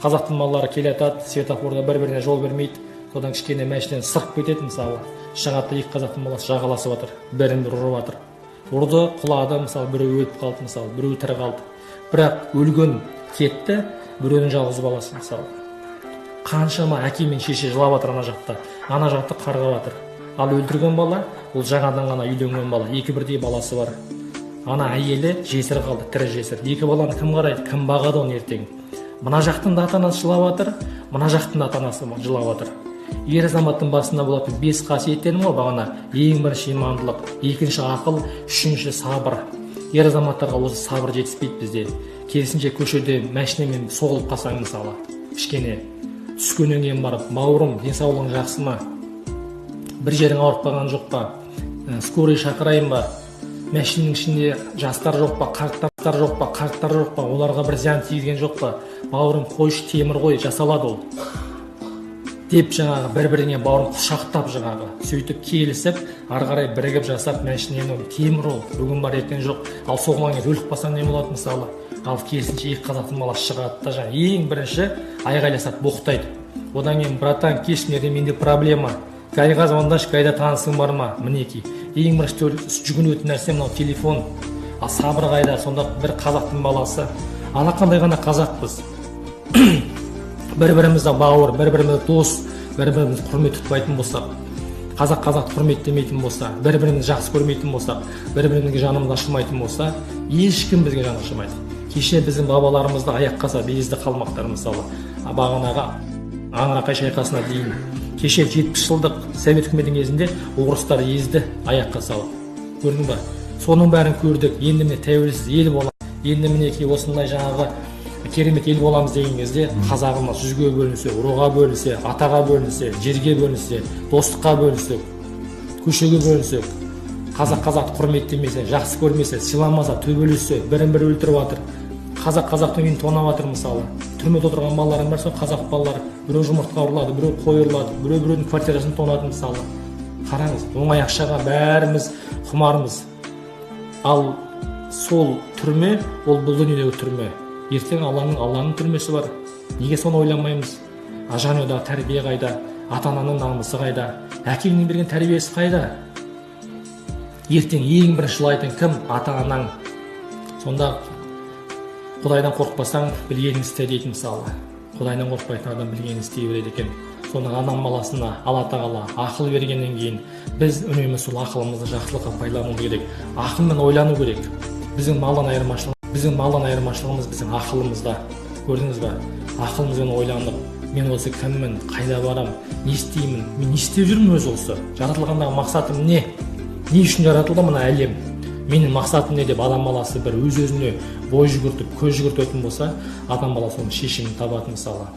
қазақтың балалары келе жатады, светофорда бір-біріне жол бермейді, содан кішкене мәшінен сырып кетеді. мысалы шығады, екі қазақтың баласы жағаласып жатыр, бірін бірі ұрып жатыр, ұрды, құлады, мысалы біреу өліп қалды, мысалы біреу тірі қалды, бірақ өлген кетті, біреудің жалғыз баласы. мысалы қаншама әке мен шеше жылап жатыр, ана жақты қарғап жатыр. Ал өлтірген бала ол жаңадан ғана үйленген бала, екі бірдей баласы бар. Ана әйелі жесір қалды, тірі жесір. Екі баланы кім қарайды, кім бағады оны ертең? Мына жақтың да ата анасы жылап жатыр, мына жақтың да ата анасы жылап жатыр. Ер азаматтың басында болатын 5 қасиет дедім ғой бағана. Ең бірінші имандылық, екінші ақыл, үшінші сабыр. Ер азаматтарға осы сабыр жетіспейді бізде. Керісінше көшеде машинамен соғылып қалсаң, мысалы кішкене түскеннен кейін барып, бауырым, денсаулығың жақсы ма, бір жерің ауырып қалған жоқ па, скорый шақырайын ба, машинаның ішінде жастар жоқ па, қарттар жоқ па, оларға бір зиян тигізген жоқ па, бауырым қойшы, темір ғой, жасалады ол деп жаңағы бір-біріне бауырын құшақтап жаңағы сөйтіп келісіп, ары қарай бірігіп жасап, машинаны темір ол, бүгін бар ертең жоқ. Ал соғылған кезде өліп қалсаң не болады мысалы? Ал керісінше екі қазақтың баласы шығады да жаңағы ең бірінші айғайласады, боқтайды. Одан кейін братан, кешіңерде менде проблема, Гайға звондашы, Гайда танысың бар ма? Мінекей ең бірінші жүгінетін нәрсе мынау телефон. Ал сабыр қайда? Сонда бір қазақтың баласы, алақандай ғана қазақпыз, бір-бірімізді бауыр, бір-бірімізді дос, бір-бірімізді құрмет тұтпайтын болсақ, қазақ құрметтемейтін болса, бір-бірімізді жақсы көрмейтін болсақ, бір-бірімізге жанымыз ашылмайтын болса, ешкім бізге жаны ашымайды. Кеше біздің бабаларымызды аяққа салып езді қалмақтар, мысалы бағанағы Аңырақай шайқасына дейін, кеше 70 жылдық совет үкіметінің кезінде орыстар езді аяққа салып, көрдің ба? Соның бәрін көрдік. Енді міне тәуелсіз ел боламыз, енді мінекей осындай жаңағы керемет ел боламыз деген кезде қазағымыз жүзге бөлінсе, руға бөлінсе, атаға бөлінсе, жерге бөлінсе, достыққа бөлінсе, көшеге бөлінсе, қазақты құрметтемесе, жақсы көрмесе, сыйламаса, төбелесе, бірін-бірі өлтіріп жатыр. Қазақтың үйін тонап жатыр. мысалы түрмеде отырған балаларың бар, сол қазақ балалары, біреу жұмыртқа ұрылады, біреу қой ұрылады, біреудің квартирасын тонады. мысалы қараңыз, оңай ақшаға бәріміз құмармыз. Ал сол түрме, ол бұл дүниедегі түрме. Ертең Алланың түрмесі бар. Неге соны ойламаймыз? Жанұядағы тәрбие қайда? Ата-ананың намысы қайда? Әкеңнің берген тәрбиесі қайда? Ертең ең бірінші жылайтын кім? Ата-анаң. Сонда Құдайдан қорықпасаң, білгенін істе дейді. мысалы Құдайдан қорықпайтын адам білгенін істей береді екен. Соның адам баласына Алла тағала ақыл бергеннен кейін біз үнемі сол ақылымызды жақсылыққа пайдалану керек. Ақылмен ойлану керек. Біздің малдан айырмашылығымыз біздің ақылымызда. Көрдіңіз ба? Ақылымызбен ойланып, мен осы кіммін, қайда барам, не істеймін, мен не істеп жүрмін өзі осы? Жаратылғандағы мақсатым не? Не үшін жаратылды мына әлем? Менің мақсатым не деп адам баласы бір өз-өзіне бой жүгіртіп, көз жүгіртетін болса, адам баласы оның шешімін табады. мысалы